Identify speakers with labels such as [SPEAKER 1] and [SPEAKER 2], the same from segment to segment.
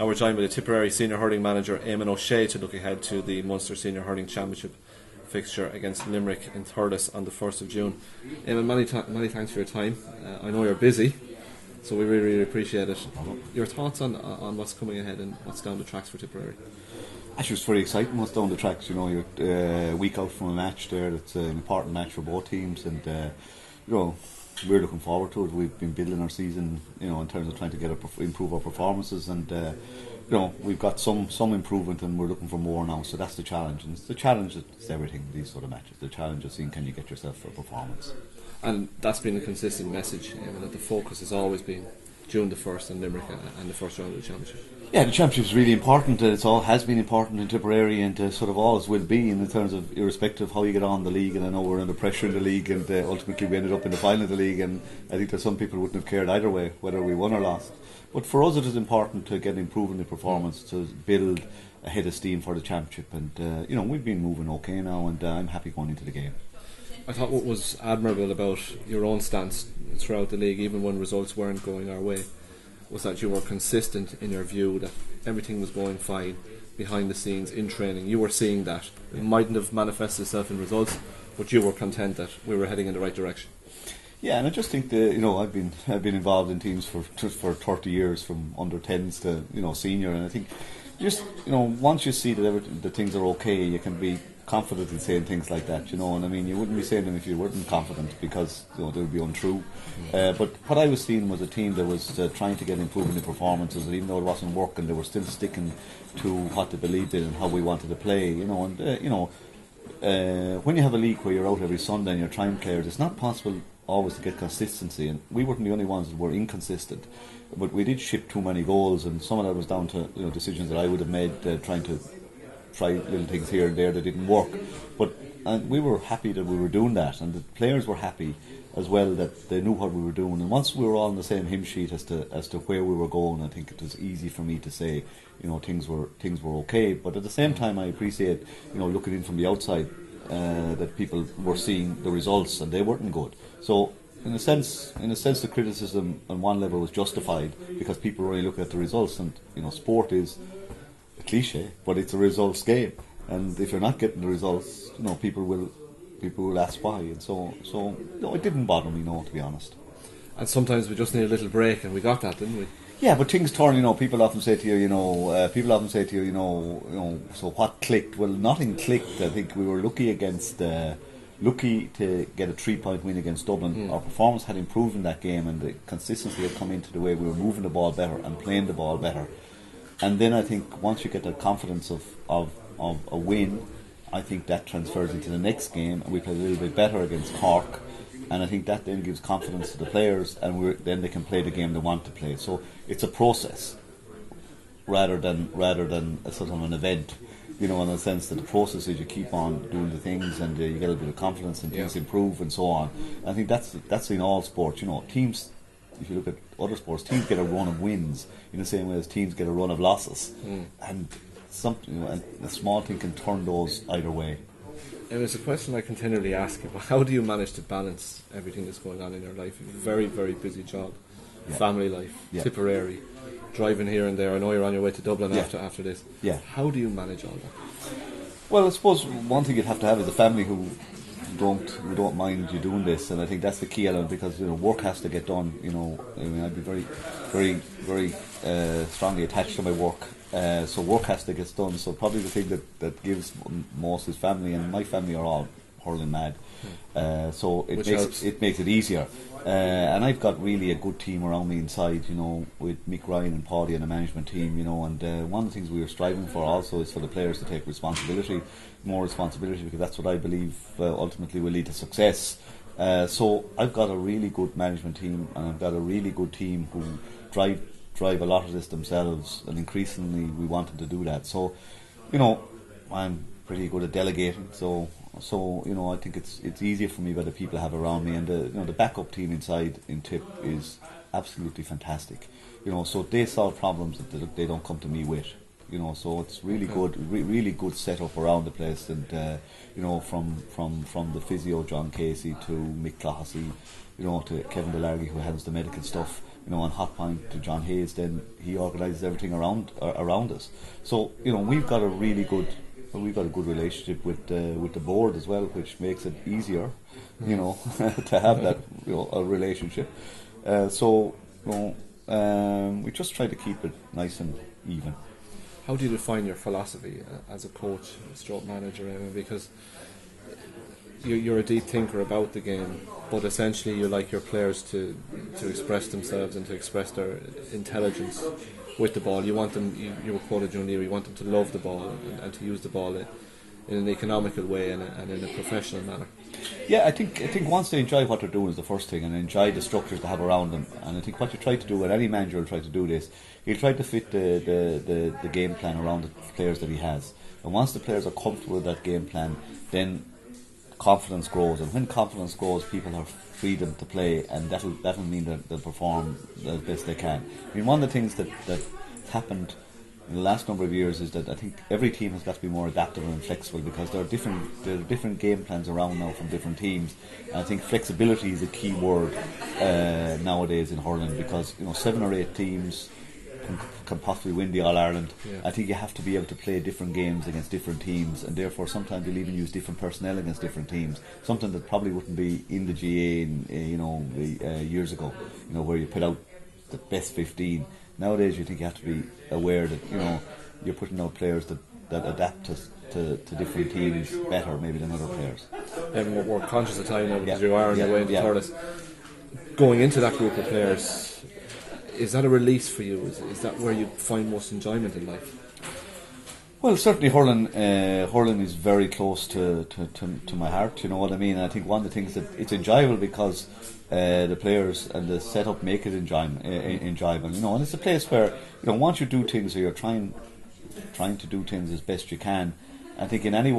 [SPEAKER 1] Now we're joined by the Tipperary Senior Hurling Manager Eamon O'Shea to look ahead to the Munster Senior Hurling Championship fixture against Limerick in Thurles on the 1st of June. Eamon, many thanks for your time. I know you're busy, so we really appreciate it. Your thoughts on what's coming ahead and what's down the tracks for Tipperary?
[SPEAKER 2] Actually, it's very exciting what's down the tracks. You know, you're a week out from a match there that's an important match for both teams, and you know, we're looking forward to it. We've been building our season, you know, in terms of trying to improve our performances, and you know, we've got some improvement, and we're looking for more now. So that's the challenge, and the challenge is everything. These sort of matches, the challenge is seeing can you get yourself a performance,
[SPEAKER 1] and that's been a consistent message. That the focus has always been June the 1st and Limerick and the first round of the championship.
[SPEAKER 2] Yeah, the championship is really important. It all has been important in Tipperary, and sort of always will be, in terms of irrespective of how you get on the league. And I know we're under pressure in the league, and ultimately we ended up in the final of the league. And I think that some people wouldn't have cared either way whether we won or lost. But for us, it is important to get improving the performance to build a head of steam for the championship. And you know, we've been moving okay now, and I'm happy going into the game.
[SPEAKER 1] I thought what was admirable about your own stance throughout the league, even when results weren't going our way, was that you were consistent in your view that everything was going fine behind the scenes in training. You were seeing that. It mightn't have manifested itself in results, but you were content that we were heading in the right direction.
[SPEAKER 2] Yeah, and I just think that, you know, I've been involved in teams for 30 years, from under 10s to, you know, senior, and I think just, you know, once you see that that things are okay, you can be confident in saying things like that, you know. And I mean, you wouldn't be saying them if you weren't confident, because, you know, they would be untrue. But what I was seeing was a team that was trying to get improvement in performances, and even though it wasn't working, they were still sticking to what they believed in and how we wanted to play, you know. And you know, when you have a league where you're out every Sunday and you're trying players, it's not possible always to get consistency, and we weren't the only ones that were inconsistent, but we did ship too many goals, and some of that was down to, you know, decisions that I would have made, trying to try little things here and there that didn't work. But and we were happy that we were doing that, and the players were happy as well that they knew what we were doing. And once we were all on the same hymn sheet as to where we were going, I think it was easy for me to say, you know, things were okay. But at the same time, I appreciate, you know, looking in from the outside, that people were seeing the results and they weren't good. So in a sense, the criticism on one level was justified, because people were only looking at the results. And you know, sport is a cliche, but it's a results game. And if you're not getting the results, you know, people will ask why. And so no, it didn't bother me, no, to be honest.
[SPEAKER 1] And sometimes we just need a little break, and we got that, didn't we?
[SPEAKER 2] Yeah, but things turn. You know, people often say to you, you know, so what clicked? Well, nothing clicked. I think we were lucky to get a 3-point win against Dublin. Our performance had improved in that game, and the consistency had come into the way we were moving the ball better and playing the ball better. And then I think once you get the confidence of a win, I think that transfers into the next game, and we played a little bit better against Cork, and I think that then gives confidence to the players, and then they can play the game they want to play. So it's a process rather than a sort of an event, you know, in the sense that the process is you keep on doing the things, and you get a bit of confidence, and things improve and so on. I think that's in all sports, you know. Teams, if you look at other sports, teams get a run of wins in the same way as teams get a run of losses, and something, you know, and a small thing can turn those either way.
[SPEAKER 1] And it's a question I continually ask you: how do you manage to balance everything that's going on in your life? Very, very busy job, family life, Tipperary, driving here and there. I know you're on your way to Dublin after this.
[SPEAKER 2] Yeah.
[SPEAKER 1] How do you manage all that?
[SPEAKER 2] Well, I suppose one thing you'd have to have is a family who don't mind you doing this, and I think that's the key element, because, you know, work has to get done. You know, I mean, I'd be very, very, very strongly attached to my work. So work has to get done. So probably the thing that gives most is family, and my family are all hurling mad. So it makes it easier. And I've got really a good team around me inside, you know, with Mick Ryan and Paddy and the management team, you know. And one of the things we are striving for also is for the players to take more responsibility, because that's what I believe ultimately will lead to success. So I've got a really good management team, and I've got a really good team who drive a lot of this themselves, and increasingly we want them to do that. So, you know, I'm pretty good at delegating, so you know, I think it's easier for me by the people I have around me, and the backup team inside in Tip is absolutely fantastic. You know, so they solve problems that they don't come to me with. You know, so it's really good, really good setup around the place, and you know, from the physio John Casey to Mick Clohessy, you know, to Kevin Delargy, who handles the medical stuff. on Hot Point to John Hayes, then he organises everything around us. So we've got a good relationship with the board as well, which makes it easier, to have that a relationship. So we just try to keep it nice and even.
[SPEAKER 1] How do you define your philosophy as a coach, stroke manager, Eamon? Because you're a deep thinker about the game, but essentially you like your players to express themselves and to express their intelligence with the ball. You want them, you were quoted John Leary, you want them to love the ball and to use the ball in an economical way and in a professional manner.
[SPEAKER 2] Yeah, I think once they enjoy what they're doing is the first thing, and enjoy the structures they have around them. And I think what you try to do, and any manager will try to do this, he'll try to fit the game plan around the players that he has. And once the players are comfortable with that game plan, then confidence grows. And when confidence grows, people have freedom to play, and that'll mean that they'll perform the best they can. I mean, one of the things that happened in the last number of years is that I think every team has got to be more adaptable and flexible, because there are different game plans around now from different teams. And I think flexibility is a key word nowadays in hurling, because 7 or 8 teams can possibly win the All-Ireland.
[SPEAKER 1] Yeah.
[SPEAKER 2] I think you have to be able to play different games against different teams, and therefore sometimes you'll even use different personnel against different teams, something that probably wouldn't be in the GA years ago, where you put out the best 15. Nowadays you think you have to be aware that you're putting out players that adapt to different teams better maybe than other players.
[SPEAKER 1] And we're conscious of time now because you are on your way into Thurles. Going into that group of players, is that a release for you? Is that where you find most enjoyment in life?
[SPEAKER 2] Well, certainly hurling is very close to my heart, you know what I mean? And I think one of the things that it's enjoyable because the players and the setup make it enjoyable, and it's a place where once you do things, or you're trying to do things as best you can. I think in any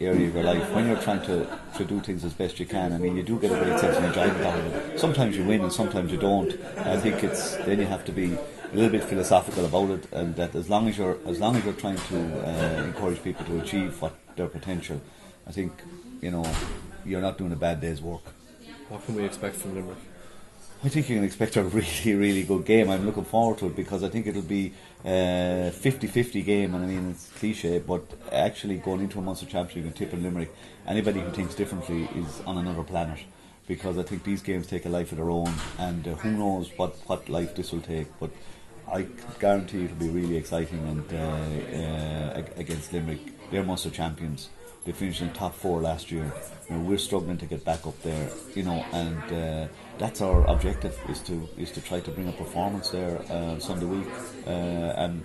[SPEAKER 2] area of your life, when you're trying to do things as best you can, I mean, you do get a great sense of enjoyment out of it. Sometimes you win and sometimes you don't. I think then you have to be a little bit philosophical about it, and that as long as you're trying to encourage people to achieve their potential, I think you're not doing a bad day's work.
[SPEAKER 1] What can we expect from Limerick?
[SPEAKER 2] I think you can expect a really, really good game. I'm looking forward to it because I think it'll be a 50-50 game, and I mean, it's cliche, but actually going into a Munster Championship in Tipperary, Limerick, anybody who thinks differently is on another planet, because I think these games take a life of their own, and who knows what life this will take, but I guarantee it'll be really exciting. And against Limerick, they're Munster champions. They finished in top 4 last year. We're struggling to get back up there, and that's our objective, is to try to bring a performance there Sunday week, and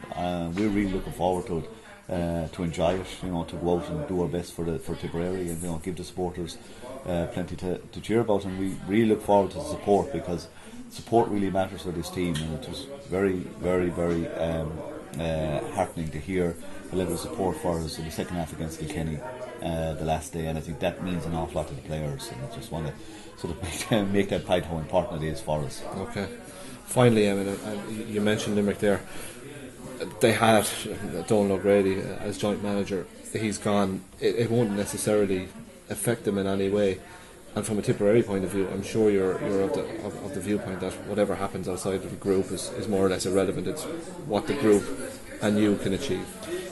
[SPEAKER 2] we're really looking forward to it, to enjoy it, to go out and do our best for Tipperary, and give the supporters plenty to cheer about. And we really look forward to the support, because support really matters for this team, and it was very, very, very heartening to hear the level of support for us in the second half against Kilkenny the last day, and I think that means an awful lot to the players, and I just want to sort of make that point how important it is for us.
[SPEAKER 1] Okay. Finally, Eamon, you mentioned Limerick there. They had Donald O'Grady as joint manager. He's gone. It won't necessarily affect them in any way. And from a Tipperary point of view, I'm sure you're of the viewpoint that whatever happens outside of the group is more or less irrelevant. It's what the group and you can achieve.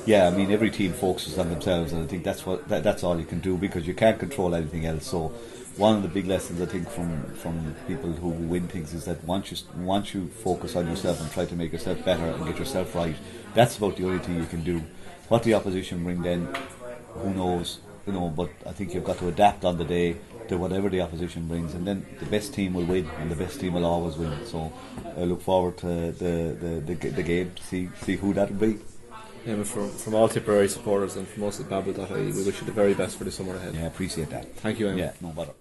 [SPEAKER 2] Yeah, I mean, every team focuses on themselves, and I think that's all you can do, because you can't control anything else. So one of the big lessons I think from people who win things is that once you focus on yourself and try to make yourself better and get yourself right, that's about the only thing you can do. What the opposition bring then, who knows, but I think you've got to adapt on the day to whatever the opposition brings, and then the best team will win, and the best team will always win. So I look forward to the game to see who that will be.
[SPEAKER 1] Yeah, from all Tipperary supporters and from us at Babble.ie, we wish you the very best for the summer ahead.
[SPEAKER 2] Yeah, appreciate that.
[SPEAKER 1] Thank you, Eamon.
[SPEAKER 2] Yeah, no bother.